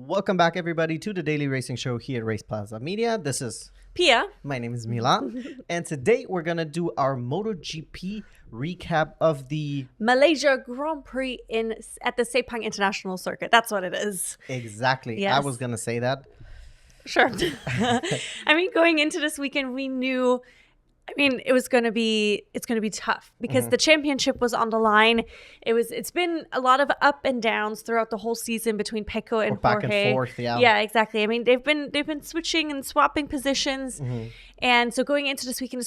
Welcome back, everybody, to the Daily Racing Show here at RacePlazaMedia. This is Pia. My name is Milan, and today we're going to do our MotoGP recap of the Malaysia Grand Prix at the Sepang International Circuit. That's what it is. Exactly. Yes. I was going to say that. Sure. I mean, going into this weekend, we knew, it's going to be tough because the championship was on the line. It's been a lot of up and downs throughout the whole season between Pecco and back Jorge. and forth, yeah. Yeah, exactly. I mean, they've been switching and swapping positions. And so going into this weekend,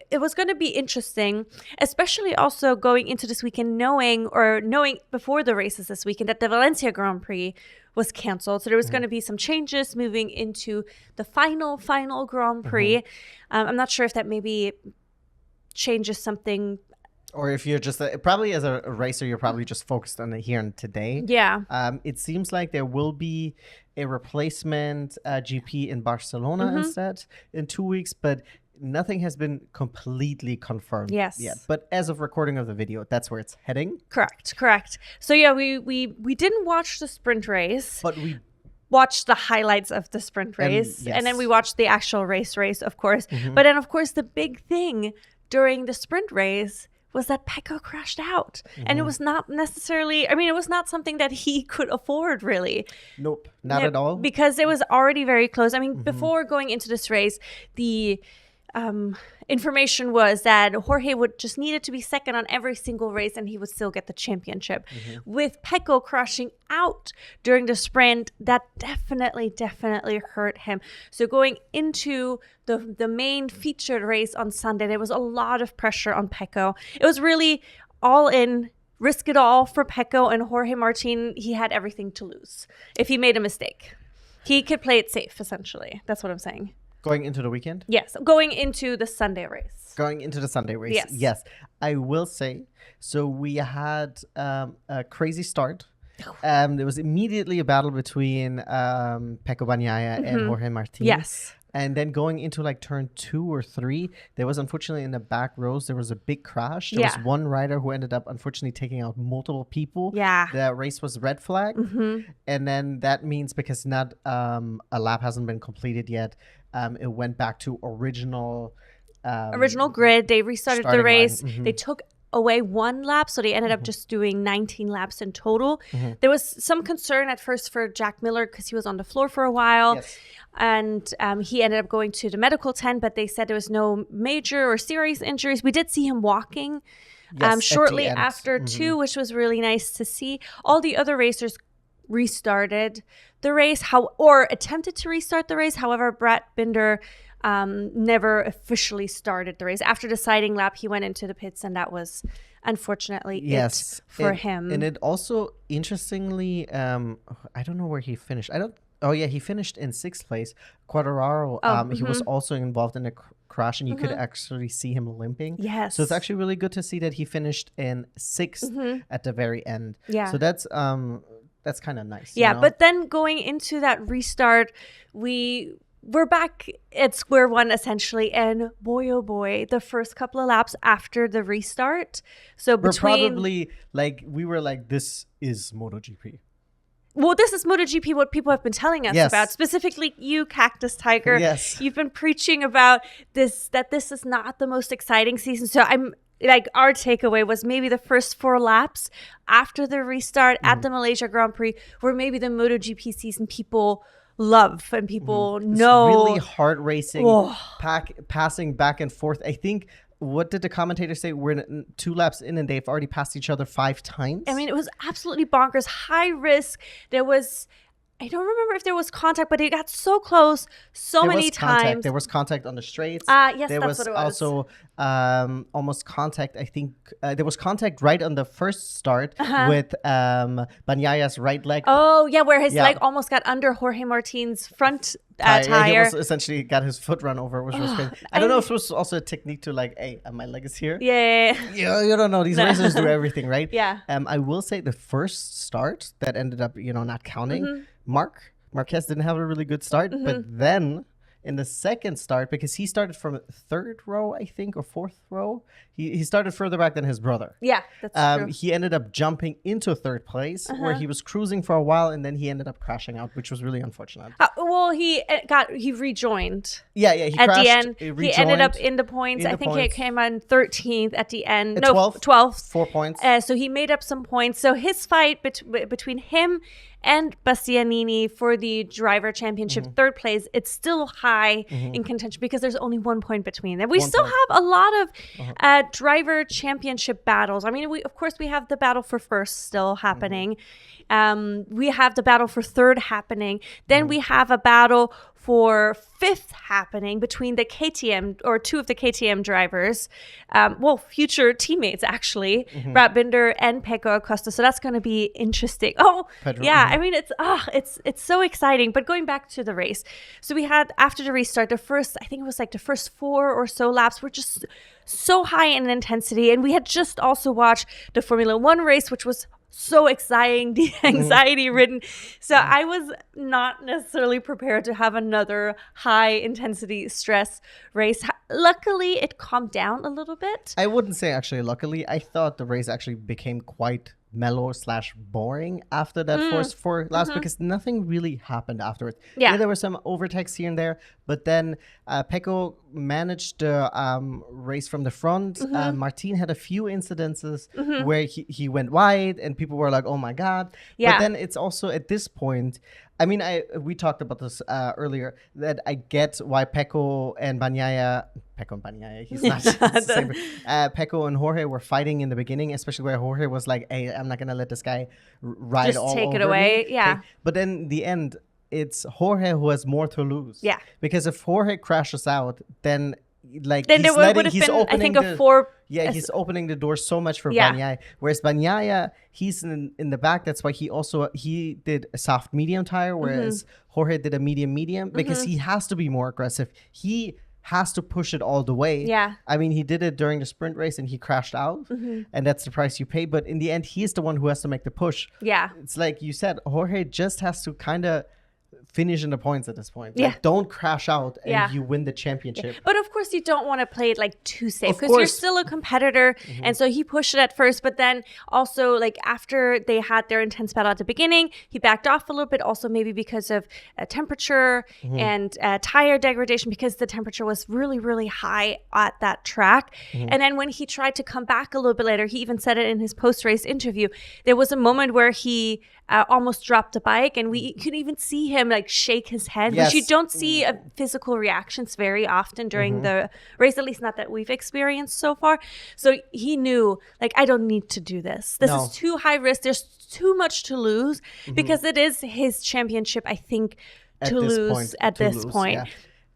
it was going to be interesting, especially also going into this weekend knowing before the races this weekend that the Valencia Grand Prix was canceled. So there was going to be some changes moving into the final Grand Prix. I'm not sure if that maybe changes something. Or if you're just, probably as a racer, you're probably just focused on the here and today. Yeah. It seems like there will be a replacement GP in Barcelona instead in 2 weeks, but nothing has been completely confirmed yet. But as of recording of the video, that's where it's heading. Correct. So yeah, we didn't watch the sprint race, but we watched the highlights of the sprint race, and then we watched the actual race, of course. But then, of course, the big thing during the sprint race was that Pecco crashed out. And it was not necessarily, it was not something that he could afford, really. Nope, not at all. Because it was already very close. Before going into this race, the information was that Jorge would just needed to be second on every single race and he would still get the championship. With Pecco crashing out during the sprint, that definitely hurt him. So going into the main featured race on Sunday, there was a lot of pressure on Pecco. It was really all in, risk it all for Pecco, and Jorge Martin, he had everything to lose if he made a mistake. He could play it safe, essentially. That's what I'm saying. Going into the weekend? Yes, going into the Sunday race. Going into the Sunday race, yes. I will say, so we had a crazy start. There was immediately a battle between Pecco Bagnaia and Jorge Martin. Yes. And then going into like turn 2 or 3, there was unfortunately in the back rows, there was a big crash. There was one rider who ended up unfortunately taking out multiple people. Yeah. The race was red flag. And then that means because not a lap hasn't been completed yet, it went back to original grid. They restarted the race. Line. They took away 1 lap, so they ended up just doing 19 laps in total. There was some concern at first for Jack Miller because he was on the floor for a while. And he ended up going to the medical tent, but they said there was no major or serious injuries. We did see him walking shortly after too, which was really nice to see. All the other racers restarted the race, or attempted to restart the race. However, Brad Binder never officially started the race. After the deciding lap, he went into the pits, and that was unfortunately it for him. And it also, interestingly, I don't know where he finished. He finished in 6th place. Quartararo, he was also involved in a crash, and you could actually see him limping. Yes. So it's actually really good to see that he finished in 6th at the very end. Yeah. So that's kind of nice. Yeah, you know? but then going into that restart, we're back at square one essentially, and boy oh boy, the first couple of laps after the restart. So we were like, this is MotoGP. Well, this is MotoGP, what people have been telling us about. Specifically, you, Cactus Tiger. Yes. You've been preaching about this, that this is not the most exciting season. So our takeaway was maybe the first 4 laps after the restart at the Malaysia Grand Prix were maybe the MotoGP season people love and people know. It's really hard racing, passing back and forth. I think, what did the commentator say? We're 2 laps in and they've already passed each other 5 times. It was absolutely bonkers. High risk. I don't remember if there was contact, but it got so close many times. There was contact on the straights. Yes, there that's what it was. Also almost contact. I think there was contact right on the first start with Bagnaia's right leg. Oh, yeah, where his leg almost got under Jorge Martin's front tire. He was essentially got his foot run over, which was crazy. I don't know if it was also a technique to like, hey, my leg is here. Yeah. You don't know. These racers do everything, right? Yeah. I will say the first start that ended up, not counting. Marquez didn't have a really good start, but then in the second start, because he started from third row, I think, or fourth row. He started further back than his brother. Yeah, that's true. He ended up jumping into third place, where he was cruising for a while, and then he ended up crashing out, which was really unfortunate. Well, he rejoined. Yeah, he at crashed, the end. He ended up in the In points. the I think points. he came on 13th at the end. At No, 12th. 12th. 4 points. So he made up some points. So his fight between him and Bastianini for the driver championship third place, it's still high in contention because there's only 1 point between them. We still have a lot of driver championship battles. I mean, we have the battle for first still happening. We have the battle for third happening. Then we have a battle for fifth happening between the KTM, or two of the KTM drivers, future teammates actually, Brad Binder and Pecco Acosta. So that's going to be interesting. Oh, Pedro, yeah. I mean, it's so exciting. But going back to the race, so we had, after the restart, I think it was like the first 4 or so laps were just so high in intensity, and we had just also watched the Formula One race, which was so exciting, anxiety ridden. So I was not necessarily prepared to have another high intensity stress race. Luckily, it calmed down a little bit. I wouldn't say actually luckily. I thought the race actually became quite mellow / boring after that first 4 laps, because nothing really happened afterwards. Yeah, there were some overtakes here and there, but then Pecco managed to race from the front. Martin had a few incidences where he went wide, and people were like, oh my God. Yeah. But then it's also at this point, I mean, we talked about this earlier, that I get why Pecco and Bagnaia, he's not the same. Pecco and Jorge were fighting in the beginning, especially where Jorge was like, hey, I'm not going to let this guy ride just all take over it away. me. Yeah. Okay. But then in the end, it's Jorge who has more to lose. Yeah. Because if Jorge crashes out, then there would have been, I think, a 4. Yeah, he's opening the door so much for Bagnaia. Whereas Bagnaia, he's in the back. That's why he did a soft medium tire, whereas Jorge did a medium because he has to be more aggressive. He has to push it all the way. Yeah. I mean, he did it during the sprint race and he crashed out, and that's the price you pay. But in the end, he's the one who has to make the push. Yeah. It's like you said, Jorge just has to kind of finish in the points at this point. Yeah. Like, don't crash out and you win the championship. But of course, you don't want to play it like too safe, because you're still a competitor. And so he pushed it at first, but then also, like, after they had their intense battle at the beginning, he backed off a little bit, also maybe because of temperature and tire degradation, because the temperature was really, really high at that track. And then when he tried to come back a little bit later, he even said it in his post-race interview, there was a moment where he almost dropped the bike, and we could even see him like shake his head, which you don't see physical reactions very often during the race, at least not that we've experienced so far. So he knew, like, I don't need to do this. This is too high risk. There's too much to lose, because it is his championship, I think, to lose at this point. Yeah.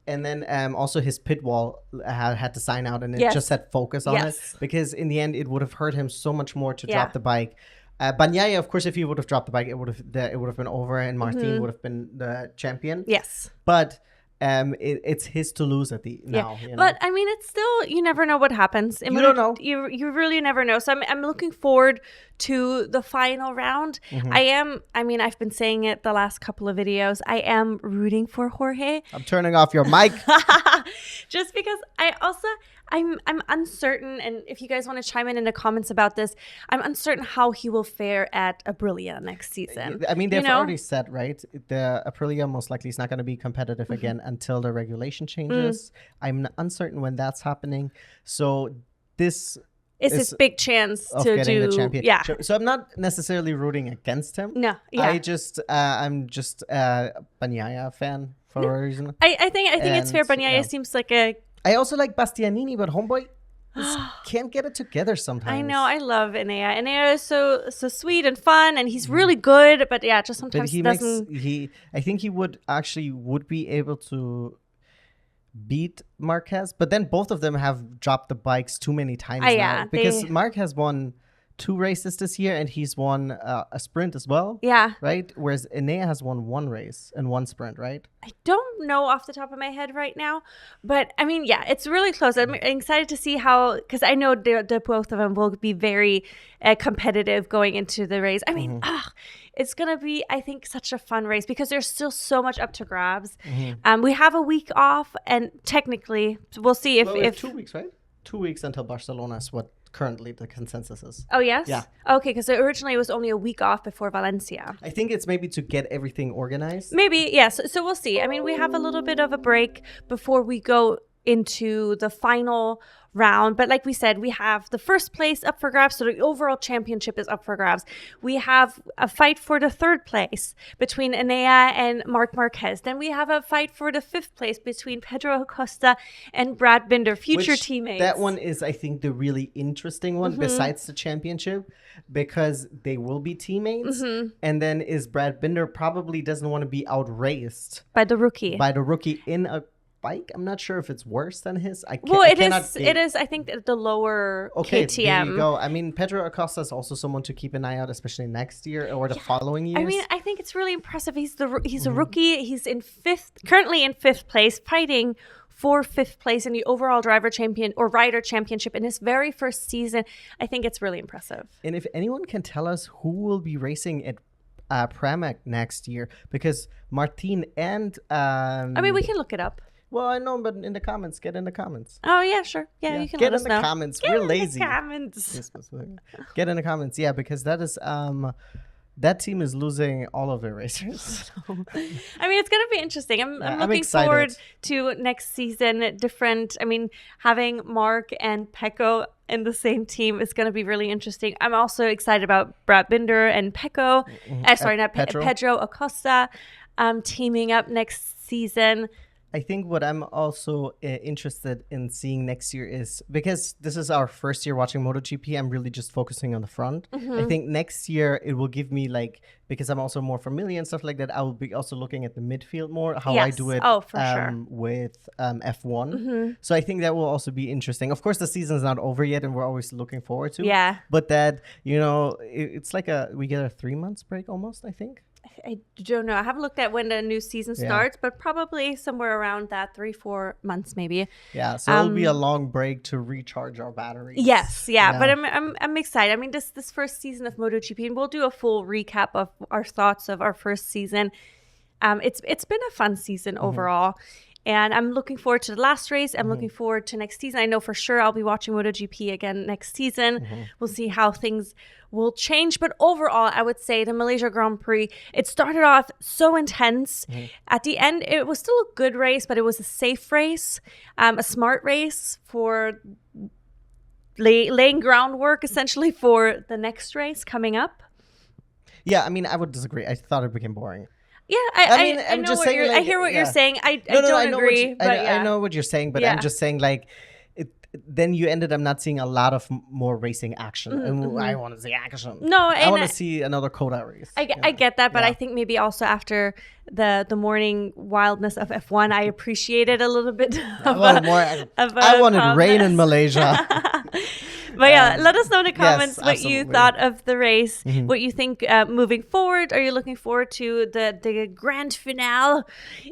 And then also his pit wall had to sign out, and it just said focus on it, because in the end it would have hurt him so much more to drop the bike. Bagnaia, of course, if he would have dropped the bike, it would have been over, and Martin would have been the champion. Yes, but it's his to lose at the now. You know? But I mean, it's still, you never know what happens. You don't know. You really never know. So I'm looking forward to the final round. I've been saying it the last couple of videos. I am rooting for Jorge. I'm turning off your mic. Just because I'm uncertain, and if you guys want to chime in the comments about this, I'm uncertain how he will fare at Aprilia next season. I mean, they've already said, right? The Aprilia most likely is not going to be competitive again until the regulation changes. I'm uncertain when that's happening. So this is his big chance to do the championship. Yeah. So I'm not necessarily rooting against him. No. Yeah. I'm just a Bagnaia fan for a reason. I think it's fair. Bagnaia seems like a. I also like Bastianini, but homeboy can't get it together sometimes. I know. I love Enea. Enea is so sweet and fun, and he's really good. But yeah, just sometimes he doesn't. I think he would be able to beat Marquez, but then both of them have dropped the bikes too many times now, because Marquez won 2 races this year, and he's won a sprint as well. Yeah. Right? Whereas Enea has won 1 race and 1 sprint, right? I don't know off the top of my head right now. But, I mean, yeah, it's really close. I'm excited to see how, because I know the both of them will be very competitive going into the race. I mean, it's going to be, I think, such a fun race because there's still so much up to grabs. We have a week off, and technically, we'll see if 2 weeks, right? 2 weeks until Barcelona is what currently the consensus is. Oh, yes? Yeah. Okay, because originally it was only a week off before Valencia. I think it's maybe to get everything organized. Maybe, yes. So we'll see. I mean, we have a little bit of a break before we go into the final round. But like we said, we have the first place up for grabs. So the overall championship is up for grabs. We have a fight for the 3rd place between Enea and Marc Marquez. Then we have a fight for the 5th place between Pedro Acosta and Brad Binder, future teammates. That one is, I think, the really interesting one besides the championship, because they will be teammates. And then is Brad Binder probably doesn't want to be outraced by the rookie in a bike. I'm not sure if it's worse than his. It is. I think the lower KTM. There you go. I mean, Pedro Acosta is also someone to keep an eye out, especially next year or the following years. I mean, I think it's really impressive. He's a rookie. He's currently in 5th place, fighting for 5th place in the overall rider championship in his very first season. I think it's really impressive. And if anyone can tell us who will be racing at Pramac next year, because Martin and I mean, we can look it up. Well, I know, but in the comments, get in the comments. Oh, yeah, sure. Yeah, you can let us know. Get in the comments. We're lazy. Get in the comments. Get in the comments. Yeah, because that is that team is losing all of their racers. I mean, it's going to be interesting. I'm looking forward to next season. Having Mark and Pecco in the same team is going to be really interesting. I'm also excited about Brad Binder and Pecco. Pedro Acosta teaming up next season. I think what I'm also interested in seeing next year is, because this is our first year watching MotoGP, I'm really just focusing on the front. I think next year it will give me, like, because I'm also more familiar and stuff like that, I will be also looking at the midfield more, how I do it with F1. So I think that will also be interesting. Of course, the season's not over yet and we're always looking forward to. Yeah. But that, it's like we get a 3 months break almost, I think. I don't know. I haven't looked at when the new season starts, but probably somewhere around that 3-4 months maybe. Yeah, so it'll be a long break to recharge our batteries. Yes, yeah. But I'm excited. I mean, this first season of MotoGP, and we'll do a full recap of our thoughts of our first season. It's been a fun season overall. And I'm looking forward to the last race. I'm looking forward to next season. I know for sure I'll be watching MotoGP again next season. We'll see how things will change. But overall, I would say the Malaysia Grand Prix, it started off so intense. At the end, it was still a good race, but it was a safe race, a smart race for laying groundwork essentially for the next race coming up. Yeah, I mean, I would disagree. I thought it became boring. Yeah, I know what you're. I hear what you're saying. I don't agree. I know what you're saying, but I'm just saying, like, then you ended up not seeing a lot of more racing action, and I want to see action. No, I want to see another Coda race. I get that, but I think maybe also after the morning wildness of F1, I appreciated a little bit. I wanted rain in Malaysia. But yeah, let us know in the comments what you thought of the race, what you think moving forward. Are you looking forward to the grand finale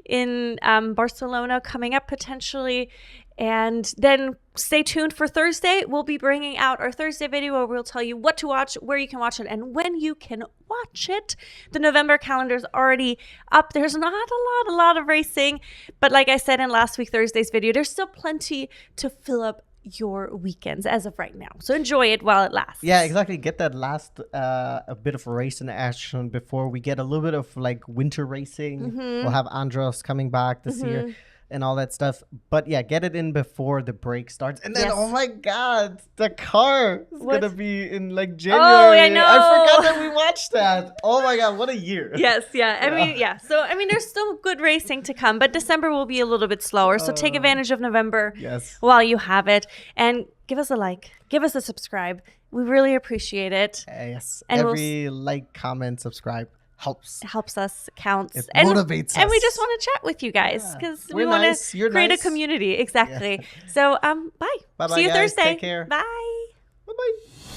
in Barcelona coming up potentially? And then stay tuned for Thursday. We'll be bringing out our Thursday video where we'll tell you what to watch, where you can watch it, and when you can watch it. The November calendar is already up. There's not a lot of racing. But like I said in last week, Thursday's video, there's still plenty to fill up your weekends as of right now. So enjoy it while it lasts. Yeah, exactly. Get that last a bit of racing action before we get a little bit of like winter racing. We'll have Andros coming back this year and all that stuff. But yeah, get it in before the break starts. And then, oh my God, the car is going to be in like January. Oh, I know. I forgot that we watched that. Oh my God, what a year. Yes, yeah. I mean, yeah. So, I mean, there's still good racing to come, but December will be a little bit slower. So take advantage of November while you have it. And give us a like. Give us a subscribe. We really appreciate it. Yes. And every like, comment, subscribe. Helps us, counts. It motivates us. And we just want to chat with you guys because we want to create a community. Exactly. So, bye. Bye-bye, See you guys. Thursday. Take care. Bye. Bye-bye.